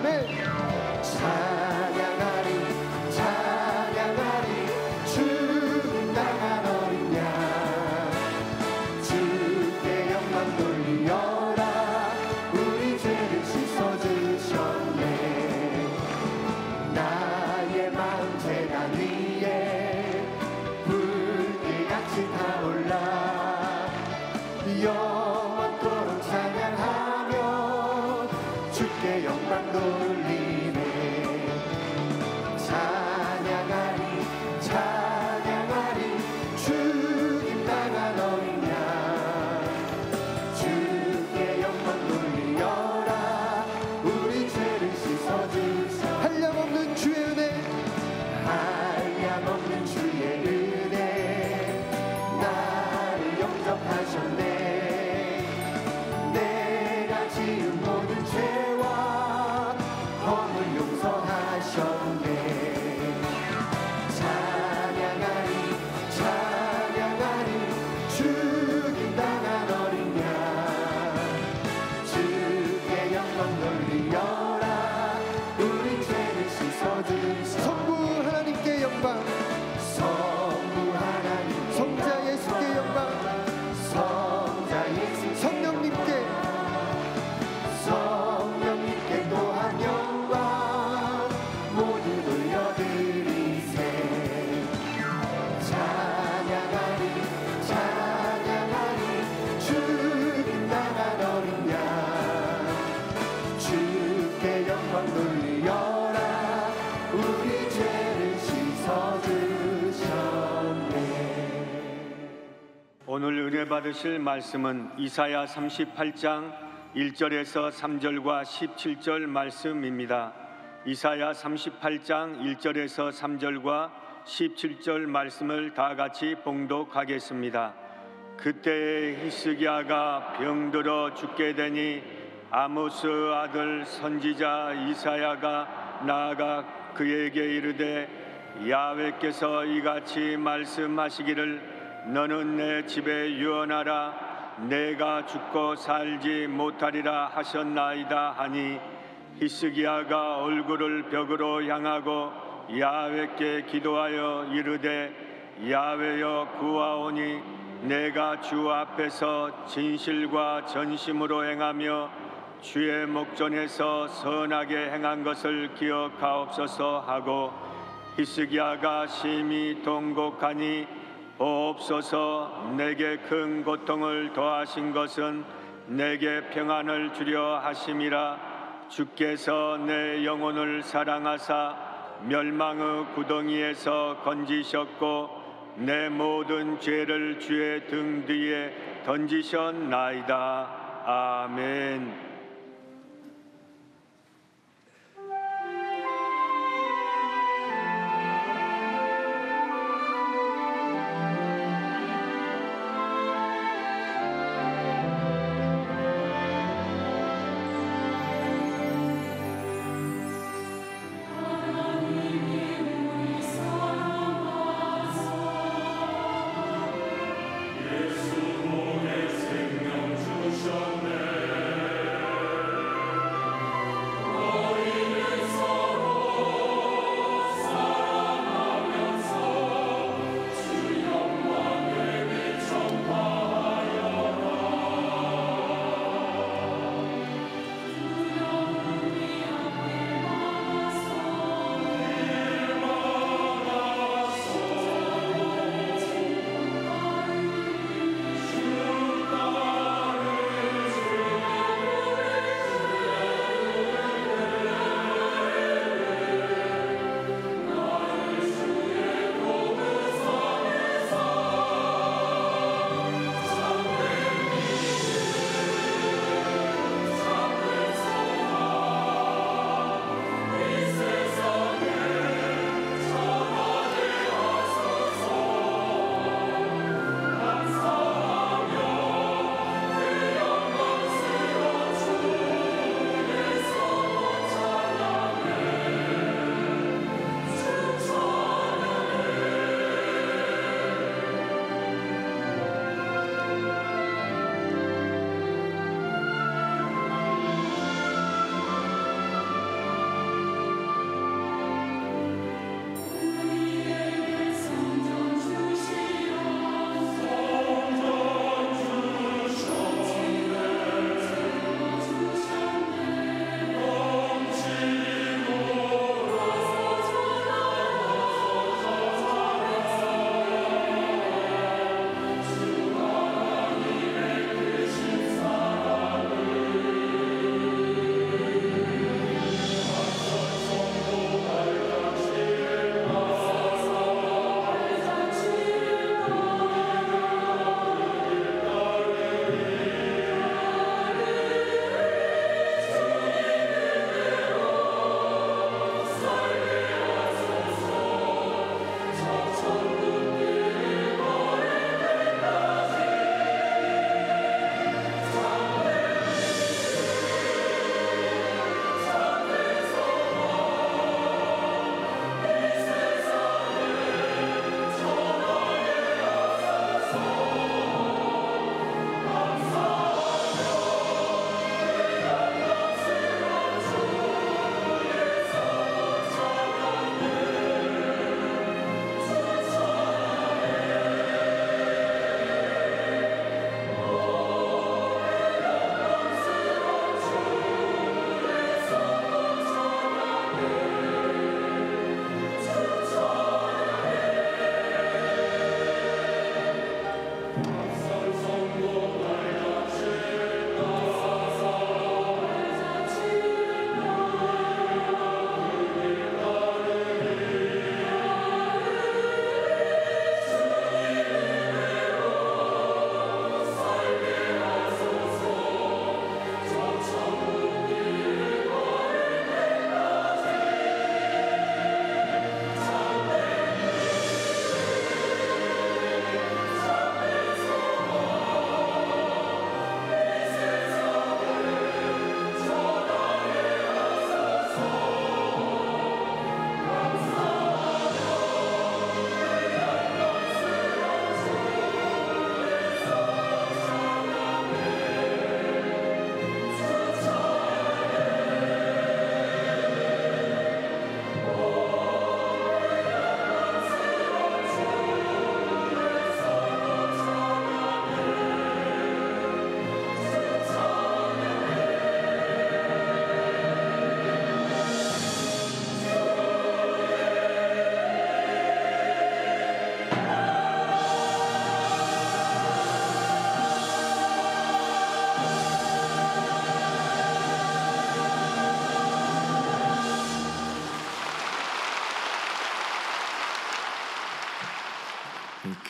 아멘. 찬양하리 찬양하리 죽임 당한 어린 양 주께 영광 돌리어라 우리 죄를 씻어주셨네 나의 마음 제단 위에 불길같이 타올라 영원토록 찬양하며 주께 영광 돌리네 찬양하리 찬양하리 죽임 당한 어린 양 주께 영광 돌리어라 우리 죄를 씻어주셔 한량없는 주의 은혜 한량없는 주의 은혜 나를 영접하셨네 내가 지은 모든 죄와 허물 용서하셨네 찬양하리 찬양하리 죽임 당한 어린 양 주께 영광 돌리어라 우리 죄를 씻어주셔 성부 하나님께 영광 성부 하나님 성자 예수께 영광 성자 예수 성령님께 성령님께 또한 영광 모두 돌려드리세 찬양하리 찬양하리 죽임 당한 어린 양 주께 영광 돌리어라 우리 죄를 씻어주셨네. 오늘 은혜 받으실 말씀은 이사야 38장 1절에서 3절과 17절 말씀입니다. 이사야 38장 1절에서 3절과 17절 말씀을 다 같이 봉독하겠습니다. 그때에 히스기야가 병들어 죽게 되니 아모스 아들 선지자 이사야가 나아가 그에게 이르되 야훼께서 이같이 말씀하시기를 너는 내 집에 유언하라 내가 죽고 살지 못하리라 하셨나이다 하니 히스기야가 얼굴을 벽으로 향하고 야훼께 기도하여 이르되 야훼여 구하오니 내가 주 앞에서 진실과 전심으로 행하며 주의 목전에서 선하게 행한 것을 기억하옵소서 하고 히스기야가 심히 통곡하니 보옵소서 내게 큰 고통을 더하신 것은 내게 평안을 주려 하심이라 주께서 내 영혼을 사랑하사 멸망의 구덩이에서 건지셨고 내 모든 죄를 주의 등 뒤에 던지셨나이다. 아멘. 예수 목에 생명 주셨네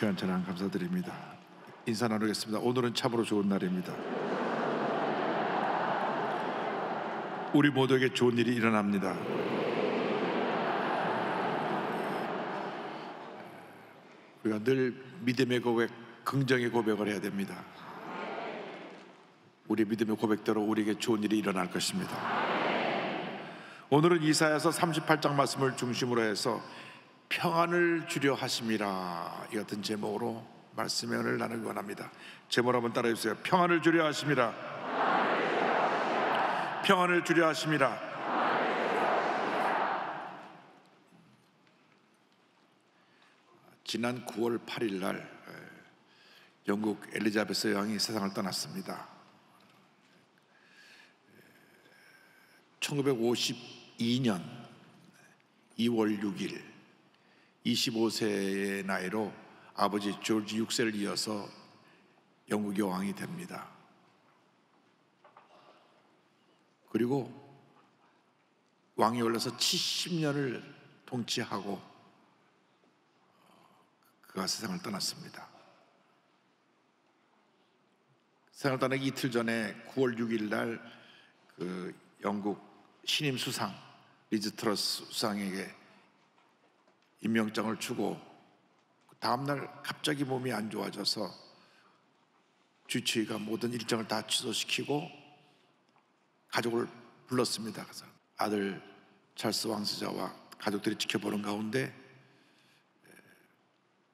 귀한 찬양 감사드립니다. 인사 나누겠습니다. 오늘은 참으로 좋은 날입니다. 우리 모두에게 좋은 일이 일어납니다. 우리가 늘 믿음의 고백, 긍정의 고백을 해야 됩니다. 우리 믿음의 고백대로 우리에게 좋은 일이 일어날 것입니다. 오늘은 이사야서 38장 말씀을 중심으로 해서 평안을 주려 하심이라, 이 같은 제목으로 말씀의 은혜를 나누기 원합니다. 제목 한번 따라해 주세요. 평안을 주려 하심이라. 평안을 주려 하심이라. 지난 9월 8일 날 영국 엘리자베스 여왕이 세상을 떠났습니다. 1952년 2월 6일 25세의 나이로 아버지 조지 6세를 이어서 영국 여왕이 됩니다. 그리고 왕이 올라서 70년을 통치하고 그가 세상을 떠났습니다. 세상을 떠나기 이틀 전에 9월 6일 날 그 영국 신임 수상 리즈 트러스 수상에게 임명장을 주고 다음날 갑자기 몸이 안 좋아져서 주치의가 모든 일정을 다 취소시키고 가족을 불렀습니다. 그래서 아들 찰스 왕세자와 가족들이 지켜보는 가운데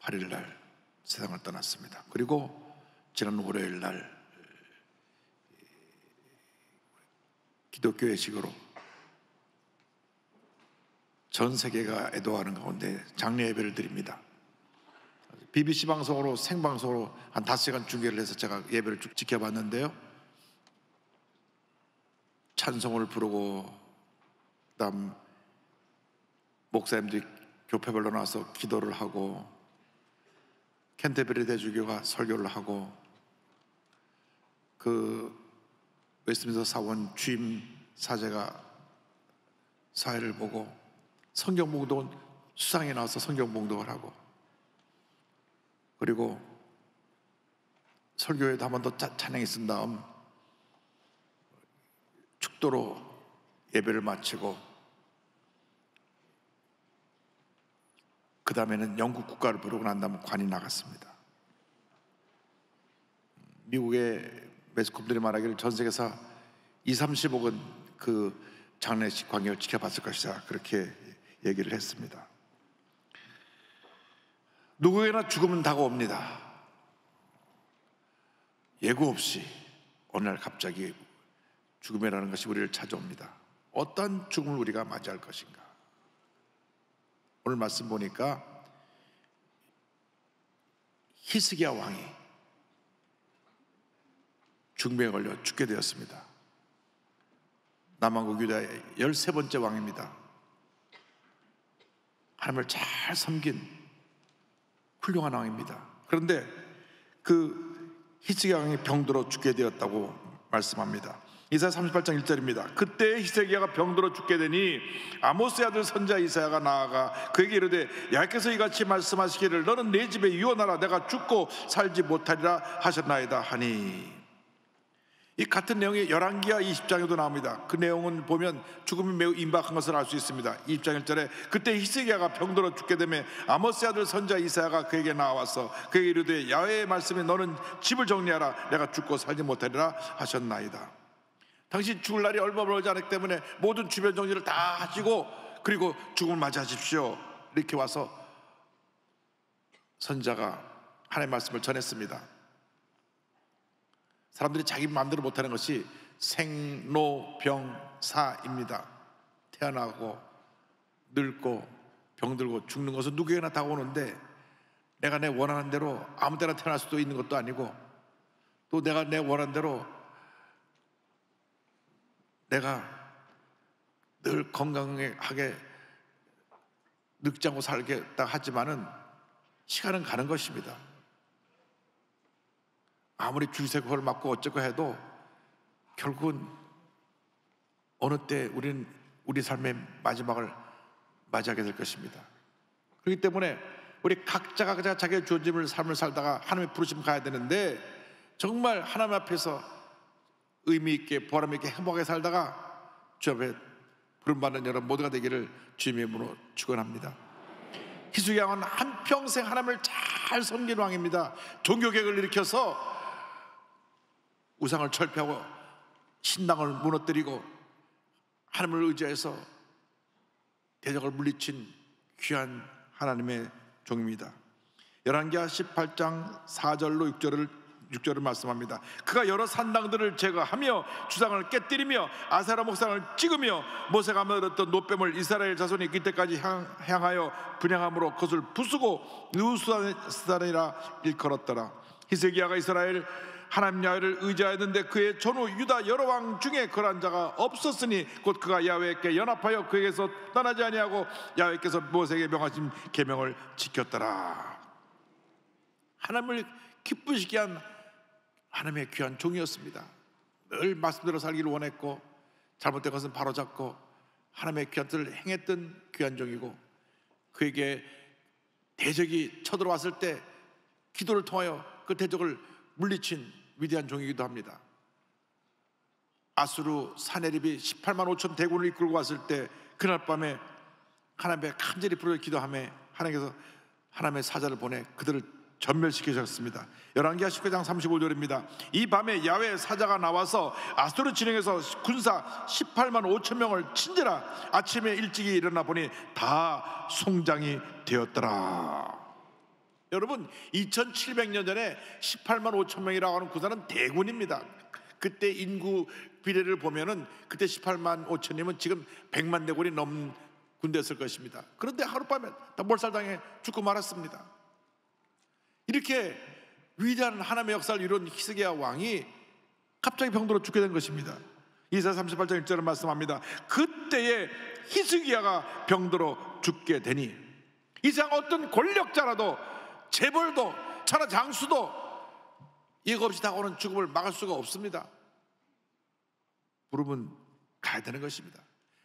8일 날 세상을 떠났습니다. 그리고 지난 월요일 날 기독교 예식으로 전 세계가 애도하는 가운데 장례 예배를 드립니다. BBC 방송으로 생방송으로 한 5시간 중계를 해서 제가 예배를 쭉 지켜봤는데요, 찬송을 부르고 그다음 목사님들이 교회별로 나와서 기도를 하고 캔터베리 대주교가 설교를 하고 그 웨스트민스터 사원 주임 사제가 사회를 보고 성경 봉독은 수상에 나와서 성경 봉독을 하고, 그리고 설교에도 한 번 더 찬양이 쓴 다음 축도로 예배를 마치고 그 다음에는 영국 국가를 부르고 난 다음에 관이 나갔습니다. 미국의 매스컴들이 말하기를 전 세계에서 20-30억은 그 장례식 광경을 지켜봤을 것이다, 그렇게 얘기를 했습니다. 누구에게나 죽음은 다가옵니다. 예고 없이 어느 날 갑자기 죽음이라는 것이 우리를 찾아옵니다. 어떤 죽음을 우리가 맞이할 것인가? 오늘 말씀 보니까 히스기야 왕이 중병에 걸려 죽게 되었습니다. 남왕국 유다의 13번째 왕입니다. 하나님을 잘 섬긴 훌륭한 왕입니다. 그런데 그 히스기야 왕이 병들어 죽게 되었다고 말씀합니다. 이사야 38장 1절입니다. 그때 히스기야가 병들어 죽게 되니 아모스의 아들 선지자 이사야가 나아가 그에게 이르되 여호와께서 이같이 말씀하시기를 너는 내 집에 유언하라 내가 죽고 살지 못하리라 하셨나이다 하니, 이 같은 내용이 열왕기하 20장에도 나옵니다. 그 내용은 보면 죽음이 매우 임박한 것을 알 수 있습니다. 20장 1절에 그때 히스기야가 병들어 죽게 되매 아모스의 아들 선지자 이사야가 그에게 나와서 그에게 이르되 야훼의 말씀에 너는 집을 정리하라 내가 죽고 살지 못하리라 하셨나이다. 당신 죽을 날이 얼마 멀지 않았기 때문에 모든 주변 정리를 다 하시고 그리고 죽음을 맞이하십시오, 이렇게 와서 선지자가 하나님의 말씀을 전했습니다. 사람들이 자기 마음대로 못하는 것이 생로병사입니다. 태어나고 늙고 병들고 죽는 것은 누구에게나 다가오는데 내가 내 원하는 대로 아무 때나 태어날 수도 있는 것도 아니고, 또 내가 내 원하는 대로 내가 늘 건강하게 늙지 않고 살겠다 하지만은 시간은 가는 것입니다. 아무리 줄세포를 맞고 어쩌고 해도 결국은 어느 때 우리는 우리 삶의 마지막을 맞이하게 될 것입니다. 그렇기 때문에 우리 각자가 자기의 주어짐을 삶을 살다가 하나님의 부르심 가야 되는데, 정말 하나님 앞에서 의미 있게 보람 있게 행복하게 살다가 주 앞에 부름받는 여러분 모두가 되기를 주님의 이름으로 축원합니다. 희숙이 왕은 한평생 하나님을 잘 섬긴 왕입니다. 종교개혁을 일으켜서 우상을 철폐하고 신당을 무너뜨리고 하나님을 의지해서 대적을 물리친 귀한 하나님의 종입니다. 열왕기하 18장 4절로 6절을 말씀합니다. 그가 여러 산당들을 제거하며 주상을 깨뜨리며 아세라 목상을 찍으며 모세가 만들었던 노뱀을 이스라엘 자손이 그때까지 향하여 분향함으로 그것을 부수고 느우스단이라 일컬었더라. 히스기야가 이스라엘 하나님 야훼를 의지하였는데 그의 전후 유다 여러 왕 중에 그러한 자가 없었으니 곧 그가 야훼께 연합하여 그에게서 떠나지 아니하고 야훼께서 모세에게 명하신 계명을 지켰더라. 하나님을 기쁘시게 한 하나님의 귀한 종이었습니다. 늘 말씀대로 살기를 원했고 잘못된 것은 바로잡고 하나님의 귀한 뜻을 행했던 귀한 종이고, 그에게 대적이 쳐들어왔을 때 기도를 통하여 그 대적을 물리친 위대한 종이기도 합니다. 아수르 사네립이 18만 5천 대군을 이끌고 왔을 때 그날 밤에 하나님의 간절히 부르짖어 기도하며 하나님께서 하나님의 사자를 보내 그들을 전멸시키셨습니다. 열왕기하 19장 35절입니다. 이 밤에 야훼 사자가 나와서 아수르 진영에서 군사 18만 5천 명을 친지라 아침에 일찍이 일어나 보니 다 송장이 되었더라. 여러분, 2700년 전에 18만 5천 명이라고 하는 군사는 대군입니다. 그때 인구 비례를 보면은 그때 18만 5천이면 지금 100만 대군이 넘는 군대였을 것입니다. 그런데 하룻밤에 다 몰살당해 죽고 말았습니다. 이렇게 위대한 하나님의 역사를 이룬 히스기야 왕이 갑자기 병들어 죽게 된 것입니다. 이사야 38장 1절을 말씀합니다. 그때에 히스기야가 병들어 죽게 되니 이 세상 어떤 권력자라도 재벌도 천하장수도 예고 없이 다가오는 죽음을 막을 수가 없습니다. 부름은 가야 되는 것입니다.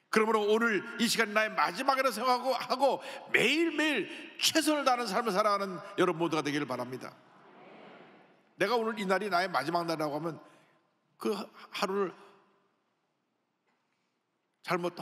그러므로 오늘 이 시간 나의 마지막이라 생각하고 매일매일 최선을 다하는 삶을 살아가는 여러분 모두가 되기를 바랍니다. 내가 오늘 이 날이 나의 마지막 날이라고 하면 그 하루를 잘못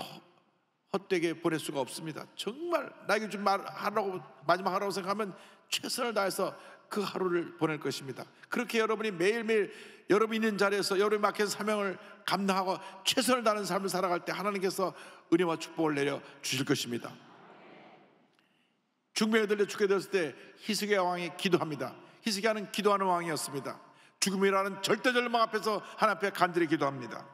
헛되게 보낼 수가 없습니다. 정말 나에게 좀 하라고 마지막 하라고 생각하면 최선을 다해서 그 하루를 보낼 것입니다. 그렇게 여러분이 매일매일 여러분이 있는 자리에서 여러분이 맡긴 사명을 감당하고 최선을 다하는 삶을 살아갈 때 하나님께서 은혜와 축복을 내려 주실 것입니다. 중명에 들려 죽게 되었을 때 히스기야 왕이 기도합니다. 히스기야는 기도하는 왕이었습니다. 죽음이라는 절대 절망 앞에서 하나님 앞에 간절히 기도합니다.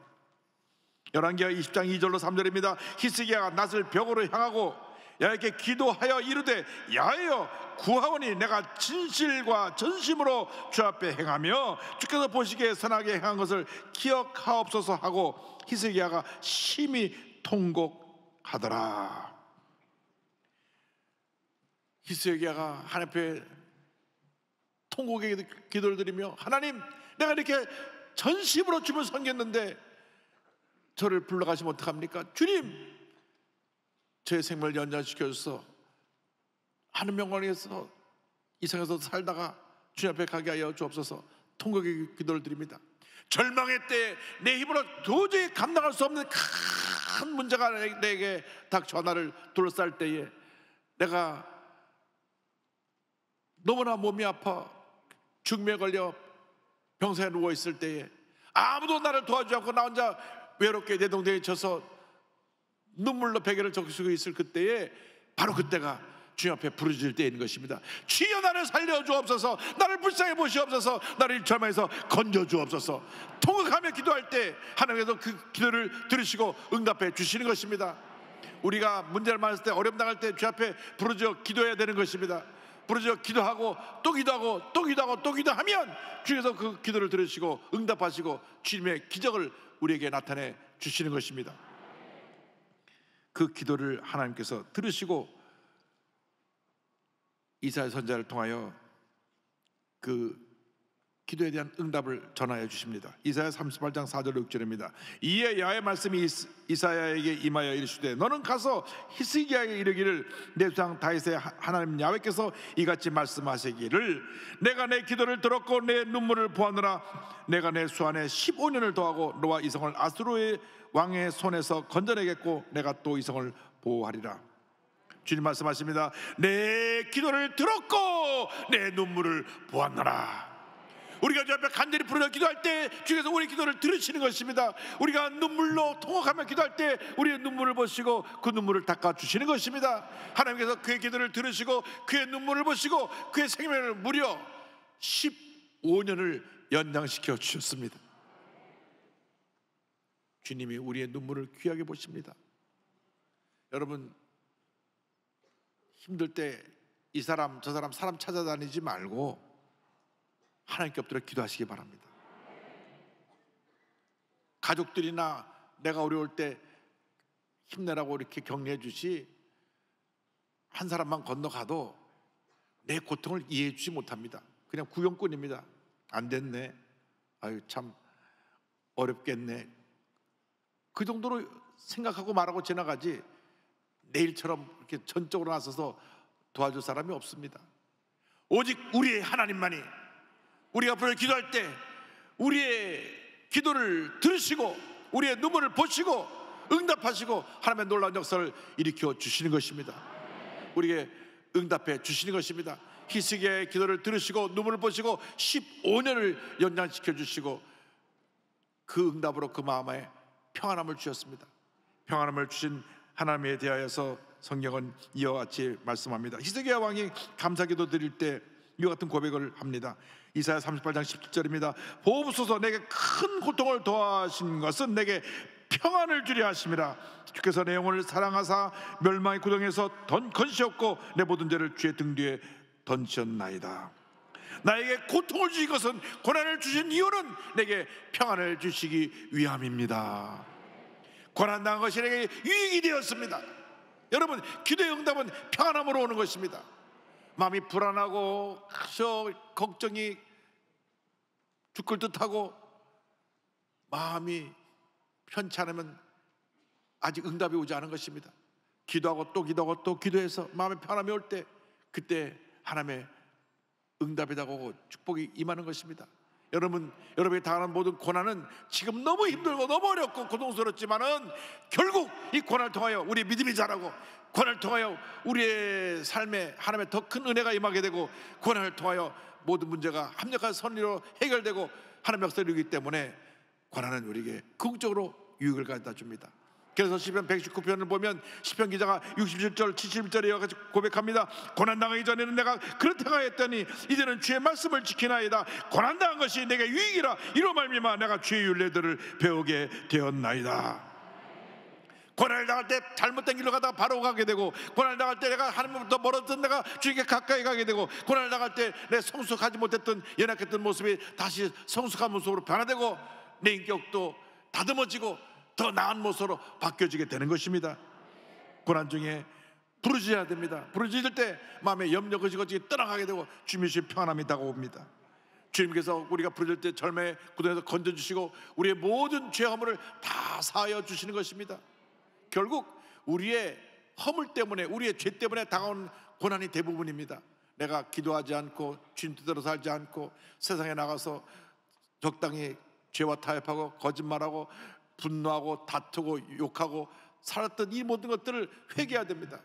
열왕기하 20장 2절로 3절입니다. 히스기야가 낯을 벽으로 향하고 야훼께 기도하여 이르되 야훼여 구하오니 내가 진실과 전심으로 주 앞에 행하며 주께서 보시기에 선하게 행한 것을 기억하옵소서 하고 히스기야가 심히 통곡하더라. 히스기야가 하나님 앞에 통곡의 기도를 드리며 하나님, 내가 이렇게 전심으로 주를 섬겼는데 저를 불러가시면 어떡합니까? 주님, 제 생명을 연장시켜서 하는 영광에서 이 세상에서 살다가 주님 앞에 가게 하여 주옵소서. 통곡의 기도를 드립니다. 절망의 때에 내 힘으로 도저히 감당할 수 없는 큰 문제가 내게 닥쳐 나를 둘러쌀 때에 내가 너무나 몸이 아파 죽음에 걸려 병상에 누워있을 때에 아무도 나를 도와주지 않고 나 혼자 외롭게 내동댕이 쳐서 눈물로 베개를 적시고 있을 그때에 바로 그때가 주님 앞에 부르짖을 때인 것입니다. 주여 나를 살려주옵소서, 나를 불쌍히 보시옵소서, 나를 절망에서 건져주옵소서. 통곡하며 기도할 때 하나님께서 그 기도를 들으시고 응답해 주시는 것입니다. 우리가 문제를 만났을 때 어려움 당할 때 주 앞에 부르짖어 기도해야 되는 것입니다. 부르짖어 기도하고 또 기도하고 또 기도하고 또 기도하면 주께서 그 기도를 들으시고 응답하시고 주님의 기적을 우리에게 나타내 주시는 것입니다. 그 기도를 하나님께서 들으시고 이사야 선지자를 통하여 그 기도에 대한 응답을 전하여 주십니다. 이사야 38장 4절 6절입니다. 이에 야의 말씀이 이사야에게 임하여 이르시되 너는 가서 히스기야에게 이르기를 내 조상 다윗의 하나님 야훼께서 이같이 말씀하시기를 내가 내 기도를 들었고 내 눈물을 보았느라 내가 내 수안에 15년을 더하고 너와 이성을 아수르의 왕의 손에서 건져내겠고 내가 또 이성을 보호하리라. 주님 말씀하십니다. 내 기도를 들었고 내 눈물을 보았느라. 우리가 주 앞에 간절히 부르짖어 기도할 때 주께서 우리 기도를 들으시는 것입니다. 우리가 눈물로 통곡하며 기도할 때 우리의 눈물을 보시고 그 눈물을 닦아주시는 것입니다. 하나님께서 그의 기도를 들으시고 그의 눈물을 보시고 그의 생명을 무려 15년을 연장시켜 주셨습니다. 주님이 우리의 눈물을 귀하게 보십니다. 여러분, 힘들 때 이 사람 저 사람 찾아다니지 말고 하나님께 엎드려 기도하시기 바랍니다. 가족들이나 내가 어려울 때 힘내라고 이렇게 격려해 주시 한 사람만 건너가도 내 고통을 이해해 주지 못합니다. 그냥 구경꾼입니다. 안 됐네, 아유 참 어렵겠네, 그 정도로 생각하고 말하고 지나가지 내일처럼 이렇게 전적으로 나서서 도와줄 사람이 없습니다. 오직 우리의 하나님만이 우리가 앞으로 기도할 때 우리의 기도를 들으시고 우리의 눈물을 보시고 응답하시고 하나님의 놀라운 역사를 일으켜 주시는 것입니다. 우리에게 응답해 주시는 것입니다. 히스기야의 기도를 들으시고 눈물을 보시고 15년을 연장시켜 주시고 그 응답으로 그 마음에 평안함을 주셨습니다. 평안함을 주신 하나님에 대하여서 성경은 이와 같이 말씀합니다. 히스기야 왕이 감사기도 드릴 때 이와 같은 고백을 합니다. 이사야 38장 17절입니다. 보옵소서, 내게 큰 고통을 더하신 것은 내게 평안을 주려 하심이라. 주께서 내 영혼을 사랑하사 멸망의 구덩이에서 건지셨고 내 모든 죄를 주의 등 뒤에 던지셨나이다. 나에게 고통을 주신 것은, 고난을 주신 이유는 내게 평안을 주시기 위함입니다. 고난당한 것이 내게 유익이 되었습니다. 여러분, 기도의 응답은 평안함으로 오는 것입니다. 마음이 불안하고 걱정이 죽을 듯하고 마음이 편치 않으면 아직 응답이 오지 않은 것입니다. 기도하고 또 기도하고 또 기도해서 마음의 편함이 올 때 그때 하나님의 응답이 다가오고 축복이 임하는 것입니다. 여러분이 당하는 모든 고난은 지금 너무 힘들고 너무 어렵고 고통스럽지만은 결국 이 고난을 통하여 우리의 믿음이 자라고, 고난을 통하여 우리의 삶에 하나님의 더 큰 은혜가 임하게 되고, 고난을 통하여 모든 문제가 합력한 선리로 해결되고 하나님의 역사를 이루기 때문에 고난은 우리에게 긍정적으로 유익을 가져다 줍니다. 그래서 시편 119편을 보면 시편 기자가 67절 71절에 이와 같이 고백합니다. 고난당하기 전에는 내가 그렇게 행하였더니 이제는 주의 말씀을 지키나이다. 고난당한 것이 내게 유익이라. 이로 말미암아 내가 주의 율례들을 배우게 되었나이다. 고난을 당할 때 잘못된 길로 가다가 바로 가게 되고, 고난을 당할 때 내가 하나님으로부터 멀었던 내가 주님께 가까이 가게 되고, 고난을 당할 때 내 성숙하지 못했던 연약했던 모습이 다시 성숙한 모습으로 변화되고 내 인격도 다듬어지고 더 나은 모습으로 바뀌어지게 되는 것입니다. 고난 중에 부르짖어야 됩니다. 부르짖을 때 마음의 염려 거지거지 떠나가게 되고 주님의 평안함이 다가옵니다. 주님께서 우리가 부르짖을 때 절망의 구덩이에서 건져주시고 우리의 모든 죄 허물을 다 사하여 주시는 것입니다. 결국 우리의 허물 때문에, 우리의 죄 때문에 다가온 고난이 대부분입니다. 내가 기도하지 않고 주님 뜻대로 살지 않고 세상에 나가서 적당히 죄와 타협하고 거짓말하고 분노하고 다투고 욕하고 살았던 이 모든 것들을 회개해야 됩니다.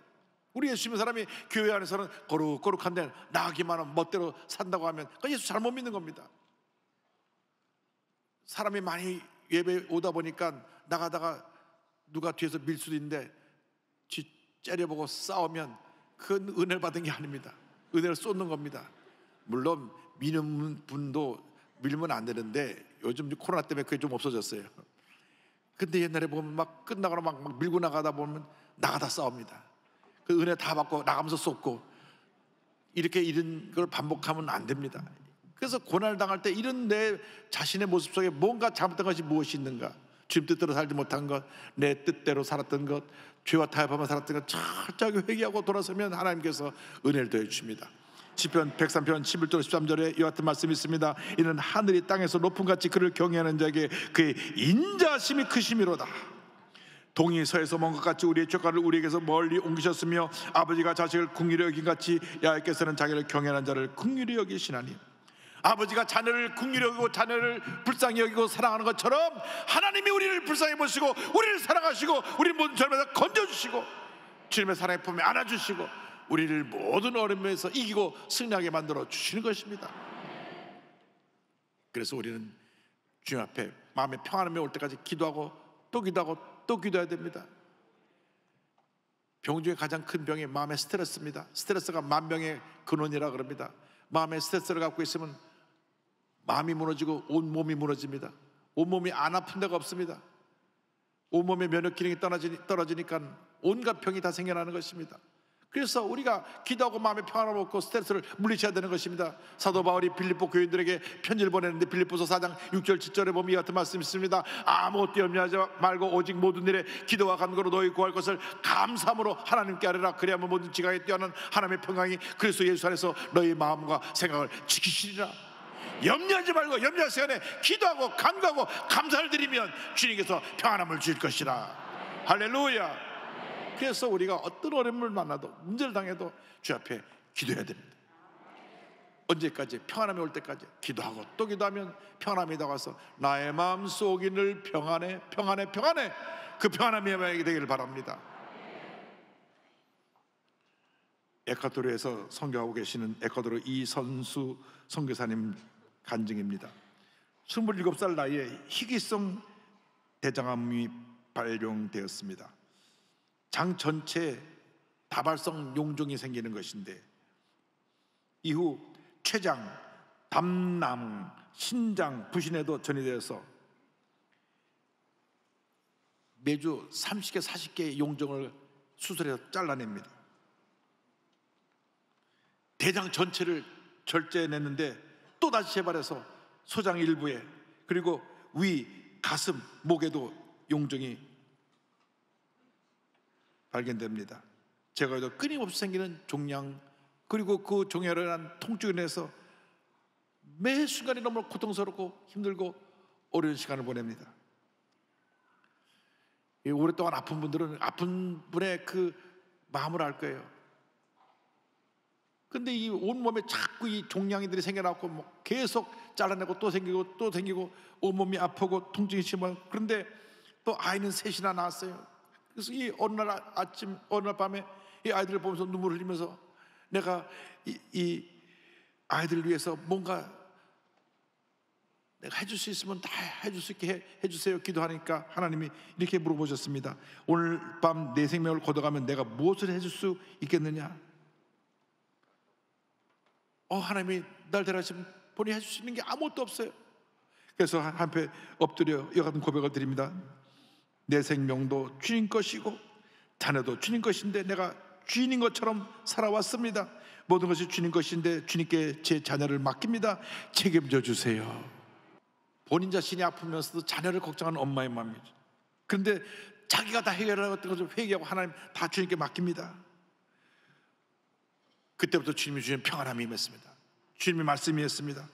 우리 예수 믿는 사람이 교회 안에서는 거룩한데 나가기만 하면 멋대로 산다고 하면 그건 예수 잘못 믿는 겁니다. 사람이 많이 예배 오다 보니까 나가다가 누가 뒤에서 밀 수도 있는데 째려보고 싸우면 그건 은혜를 받은 게 아닙니다. 은혜를 쏟는 겁니다. 물론 미는 분도 밀면 안 되는데 요즘 코로나 때문에 그게 좀 없어졌어요. 근데 옛날에 보면 막 끝나거나 막 밀고 나가다 보면 나가다 싸웁니다. 그 은혜 다 받고 나가면서 쏟고, 이렇게 이런 걸 반복하면 안 됩니다. 그래서 고난을 당할 때 이런 내 자신의 모습 속에 뭔가 잘못된 것이 무엇이 있는가, 주님 뜻대로 살지 못한 것, 내 뜻대로 살았던 것, 죄와 타협하며 살았던 것 철저하게 회개하고 돌아서면 하나님께서 은혜를 더해 주십니다. 시편 103편 11절 13절에 이와 같은 말씀이 있습니다. 이는 하늘이 땅에서 높음같이 그를 경외하는 자에게 그의 인자심이 크심이로다. 동이 서에서 먼 것 같이 우리의 조카를 우리에게서 멀리 옮기셨으며 아버지가 자식을 긍휼히 여긴 같이 야훼께서는 자기를 경외하는 자를 긍휼히 여기시나니. 아버지가 자녀를 긍휼히 여기고 자녀를 불쌍히 여기고 사랑하는 것처럼 하나님이 우리를 불쌍히 보시고 우리를 사랑하시고 우리 모든 절마다 건져주시고 주님의 사랑의 품에 안아주시고 우리를 모든 어려움에서 이기고 승리하게 만들어 주시는 것입니다. 그래서 우리는 주님 앞에 마음의 평안함이 올 때까지 기도하고 또 기도하고 또 기도해야 됩니다. 병 중에 가장 큰 병이 마음의 스트레스입니다. 스트레스가 만병의 근원이라 그럽니다. 마음의 스트레스를 갖고 있으면 마음이 무너지고 온 몸이 무너집니다. 온 몸이 안 아픈 데가 없습니다. 온 몸의 면역 기능이 떨어지니까 온갖 병이 다 생겨나는 것입니다. 그래서 우리가 기도하고 마음의 평안을 얻고 스트레스를 물리쳐야 되는 것입니다. 사도 바울이 빌립보 교인들에게 편지를 보냈는데 빌립보서 4장 6절 7절에 보면 이 같은 말씀이 있습니다. 아무것도 염려하지 말고 오직 모든 일에 기도와 간구로 너희 구할 것을 감사함으로 하나님께 아뢰라. 그리하면 모든 지각에 뛰어난 하나님의 평강이 그리스도 예수 안에서 너희 마음과 생각을 지키시리라. 염려하지 말고 염려할 시간에 기도하고 간구하고 감사를 드리면 주님께서 평안함을 주실 것이라. 할렐루야. 그래서 우리가 어떤 어려움을 만나도 문제를 당해도 주 앞에 기도해야 됩니다. 언제까지? 평안함이 올 때까지 기도하고 또 기도하면 평안함이 다가와서 나의 마음속이 늘 평안해 평안해 평안해. 그 평안함이 되기를 바랍니다. 에콰도르에서 선교하고 계시는 에콰도르 이선수 선교사님 간증입니다. 27살 나이에 희귀성 대장암이 발병되었습니다. 장 전체에 다발성 용종이 생기는 것인데 이후 췌장, 담낭, 신장, 부신에도 전이되어서 매주 30개, 40개의 용종을 수술해서 잘라냅니다. 대장 전체를 절제해냈는데 또다시 재발해서 소장 일부에 그리고 위, 가슴, 목에도 용종이 발견됩니다. 제가도 끊임없이 생기는 종양 그리고 그 종양으로 인한 통증에 인해서 매 순간이 너무 고통스럽고 힘들고 어려운 시간을 보냅니다. 오랫동안 아픈 분들은 아픈 분의 그 마음을 알 거예요. 근데 이 온몸에 자꾸 이 종양이들이 생겨나고 뭐 계속 잘라내고 또 생기고 또 생기고 온몸이 아프고 통증이 심하고 그런데 또 아이는 셋이나 낳았어요. 그래서 이 어느 날 아침 어느 날 밤에 이 아이들을 보면서 눈물을 흘리면서 내가 이 아이들을 위해서 뭔가 내가 해줄 수 있으면 다 해줄 수 있게 해주세요 기도하니까 하나님이 이렇게 물어보셨습니다. 오늘 밤 내 생명을 걷어가면 내가 무엇을 해줄 수 있겠느냐? 하나님이 날 데려가시면 본인이 해줄 수 있는 게 아무것도 없어요. 그래서 한편 엎드려 이와 같은 고백을 드립니다. 내 생명도 주님 것이고 자녀도 주님 것인데 내가 주인인 것처럼 살아왔습니다. 모든 것이 주님 것인데 주님께 제 자녀를 맡깁니다. 책임져 주세요. 본인 자신이 아프면서도 자녀를 걱정하는 엄마의 마음이죠. 그런데 자기가 다 해결하는 것을 회개하고 하나님 다 주님께 맡깁니다. 그때부터 주님이 주신 평안함이 임했습니다. 주님의 말씀이 있습니다.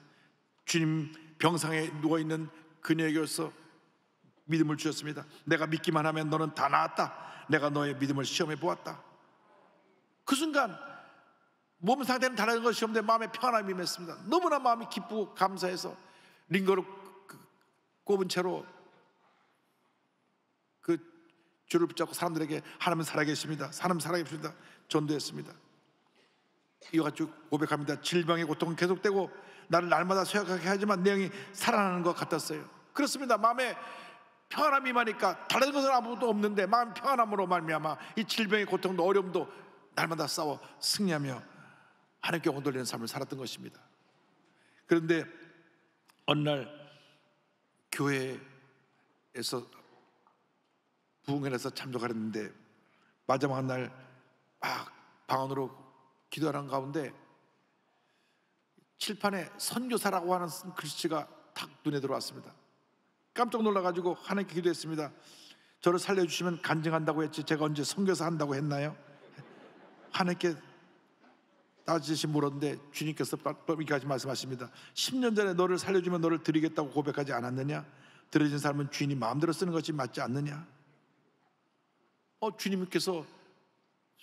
주님 병상에 누워있는 그녀에게서 믿음을 주셨습니다. 내가 믿기만 하면 너는 다 나았다. 내가 너의 믿음을 시험해 보았다. 그 순간 몸 상태는 다른 것이 없는데 마음에 평안함이 임했습니다. 너무나 마음이 기쁘고 감사해서 링거를 꼽은 채로 그 줄을 붙잡고 사람들에게 하나님 살아계십니다. 하나님 살아계십니다. 전도했습니다. 이와 같이 고백합니다. 질병의 고통은 계속되고 나를 날마다 쇠약하게 하지만 내 영이 살아나는 것 같았어요. 그렇습니다. 마음에 평안함이 임하니까 다른 것은 아무것도 없는데 마음 평안함으로 말미암아 이 질병의 고통도 어려움도 날마다 싸워 승리하며 하나님께 영광 돌리는 삶을 살았던 것입니다. 그런데 어느 날 교회에서 부흥회에서 참석하랬는데 마지막 날 방언으로 기도하는 가운데 칠판에 선교사라고 하는 글씨가 탁 눈에 들어왔습니다. 깜짝 놀라가지고 하나님께 기도했습니다. 저를 살려주시면 간증한다고 했지 제가 언제 선교사 한다고 했나요? 하나님께 따지시 물었는데 주님께서 이렇게 말씀하십니다. 10년 전에 너를 살려주면 너를 드리겠다고 고백하지 않았느냐? 드려진 사람은 주인이 마음대로 쓰는 것이 맞지 않느냐? 주님께서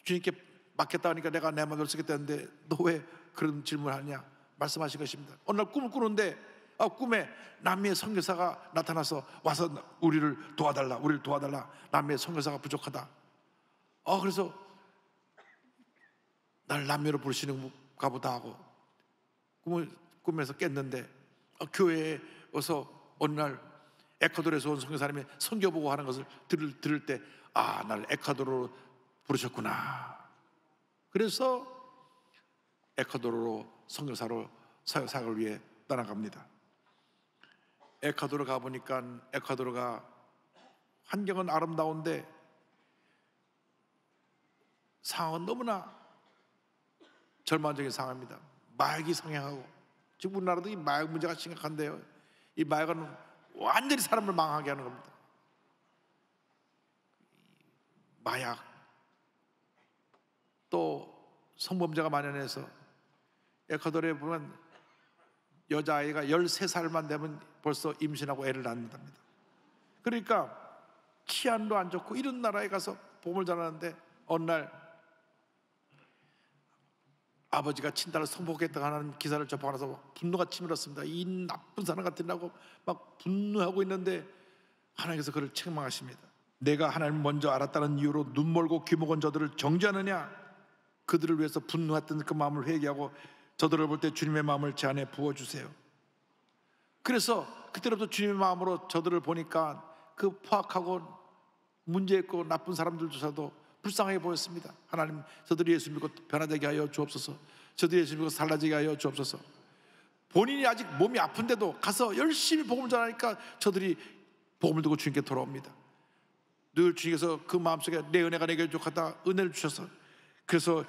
주님께 맡겼다 하니까 내가 내 마음대로 쓰겠다는데 너 왜 그런 질문을 하냐? 말씀하신 것입니다. 어느 날 꿈을 꾸는데 꿈에 남미의 선교사가 나타나서 와서 우리를 도와달라 남미의 선교사가 부족하다. 그래서 날 남미로 부르시는가 보다 하고 꿈에서 깼는데 교회에 와서 어느 날 에콰도르에서 온 선교사님이 선교 보고 하는 것을 들을 때 나를 에콰도르로 부르셨구나. 그래서 에콰도르로 선교사로 사역을 위해 떠나갑니다. 에콰도르 가보니까 에콰도르가 환경은 아름다운데 상황은 너무나 절망적인 상황입니다. 마약이 상행하고, 지금 우리나라도 이 마약 문제가 심각한데요, 이 마약은 완전히 사람을 망하게 하는 겁니다. 마약, 또 성범죄가 만연해서 에콰도르에 보면 여자아이가 13살만 되면 벌써 임신하고 애를 낳는답니다. 그러니까 치안도 안 좋고 이런 나라에 가서 복음을 전하는데 어느 날 아버지가 친딸을 성폭행했다고 하는 기사를 접하고 나서 분노가 치밀었습니다. 이 나쁜 사람 같으라고 막 분노하고 있는데 하나님께서 그를 책망하십니다. 내가 하나님을 먼저 알았다는 이유로 눈멀고 귀먹은 저들을 정죄하느냐? 그들을 위해서 분노했던 그 마음을 회개하고 저들을 볼 때 주님의 마음을 제 안에 부어주세요. 그래서 그때부터 주님의 마음으로 저들을 보니까 그 포악하고 문제있고 나쁜 사람들조차도 불쌍하게 보였습니다. 하나님, 저들이 예수 믿고 변화되게 하여 주옵소서. 저들이 예수 믿고 달라지게 하여 주옵소서. 본인이 아직 몸이 아픈데도 가서 열심히 복음을 전하니까 저들이 복음을 듣고 주님께 돌아옵니다. 늘 주님께서 그 마음속에 내 은혜가 내게 부족하다 은혜를 주셔서, 그래서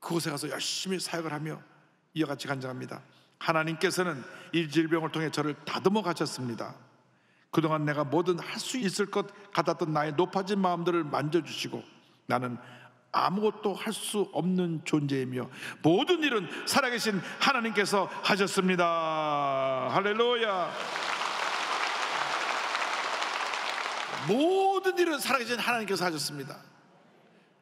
그곳에 가서 열심히 사역을 하며 이와 같이 간증합니다. 하나님께서는 이 질병을 통해 저를 다듬어 가셨습니다. 그동안 내가 뭐든 할 수 있을 것 같았던 나의 높아진 마음들을 만져주시고 나는 아무것도 할 수 없는 존재이며 모든 일은 살아계신 하나님께서 하셨습니다. 할렐루야. 모든 일은 살아계신 하나님께서 하셨습니다.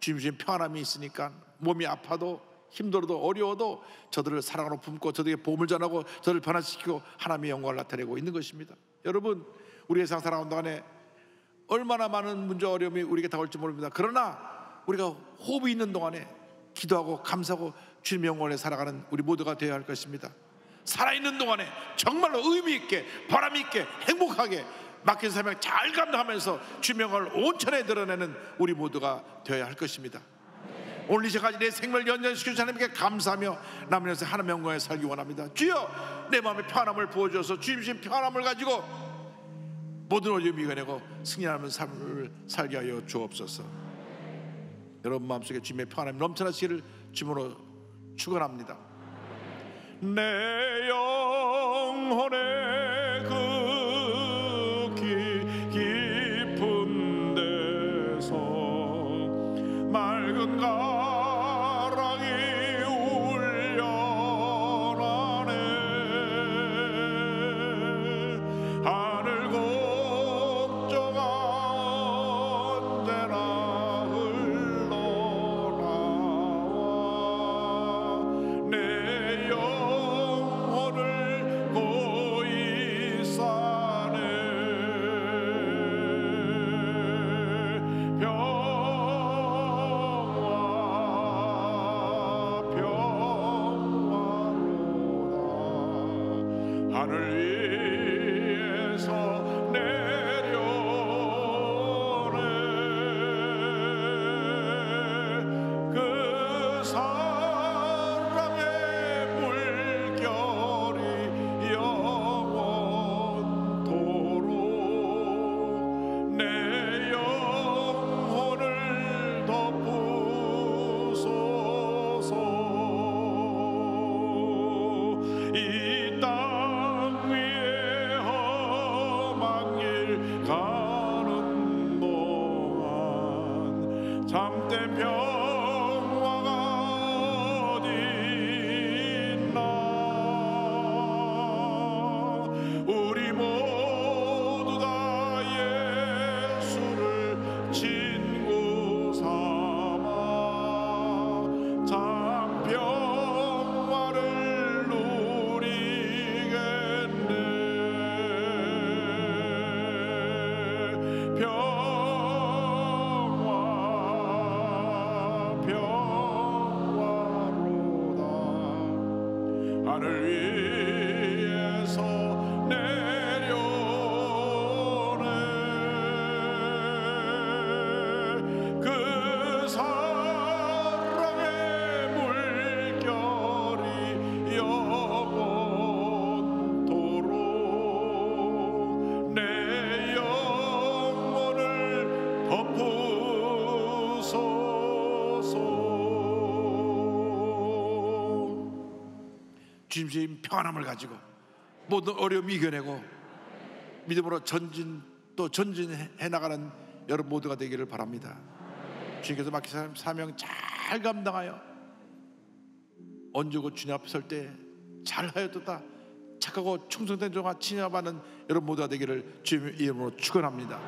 주님 평안함이 있으니까 몸이 아파도 힘들어도 어려워도 저들을 사랑으로 품고 저들에게 복음을 전하고 저들을 변화시키고 하나님의 영광을 나타내고 있는 것입니다. 여러분, 우리의 세상 살아온 동안에 얼마나 많은 문제 어려움이 우리에게 다가올지 모릅니다. 그러나 우리가 호흡이 있는 동안에 기도하고 감사하고 주님의 영광을 살아가는 우리 모두가 되어야 할 것입니다. 살아있는 동안에 정말로 의미 있게 보람 있게 행복하게 맡긴 사명을 잘 감당하면서 주님의 영광을 온천에 드러내는 우리 모두가 되어야 할 것입니다. 오늘 이 시간까지 내 생명을 연장시켜주신 하나님께 감사하며 남은 여생 하나님의 영광에 살기 원합니다. 주여, 내 마음에 평안함을 부어주셔서 주님 주신 평안함을 가지고 모든 어려움을 이겨내고 승리하는 삶을 살게 하여 주옵소서. 여러분 마음속에 주님의 평안함이 넘쳐나시기를 주님으로 축원합니다. 내 영혼의 그 깊은 데서 맑은 가랑이 울려나네. 하늘 걱정아 언제나 흘러나와 내 영혼을 고이 싸네. 하늘 위에서 내려오네. 그 사랑의 물결이 영원토록 내 영혼을 덮으소서. 이 땅 위에 험한 길 가는 동안 참된 평화가 주님 주신 평안함을 가지고 모든 어려움 이겨내고 믿음으로 전진해 나가는 여러분 모두가 되기를 바랍니다. 주님께서 맡기신 사명 잘 감당하여 언제고 주님 앞에 설 때 잘하였도다 착하고 충성된 종아 칭찬받는 여러분 모두가 되기를 주님의 이름으로 축원합니다.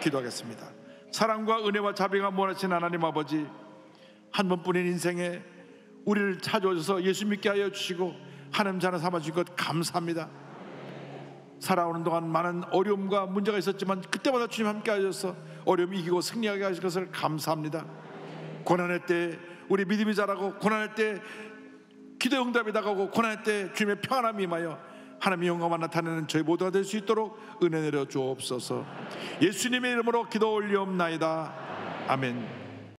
기도하겠습니다. 사랑과 은혜와 자비가 몰아친 하나님 아버지, 한 번뿐인 인생에 우리를 찾아오셔서 예수 믿게 하여 주시고 하나님 자녀 삼아주신 것 감사합니다. 살아오는 동안 많은 어려움과 문제가 있었지만 그때마다 주님 함께 하셔서 어려움 이기고 승리하게 하실 것을 감사합니다. 고난의 때 우리 믿음이 자라고, 고난의 때 기도 응답이 다가오고, 고난의 때 주님의 평안함이 임하여 하나님의 영광만 나타내는 저희 모두가 될 수 있도록 은혜 내려 주옵소서. 예수님의 이름으로 기도 올리옵나이다. 아멘.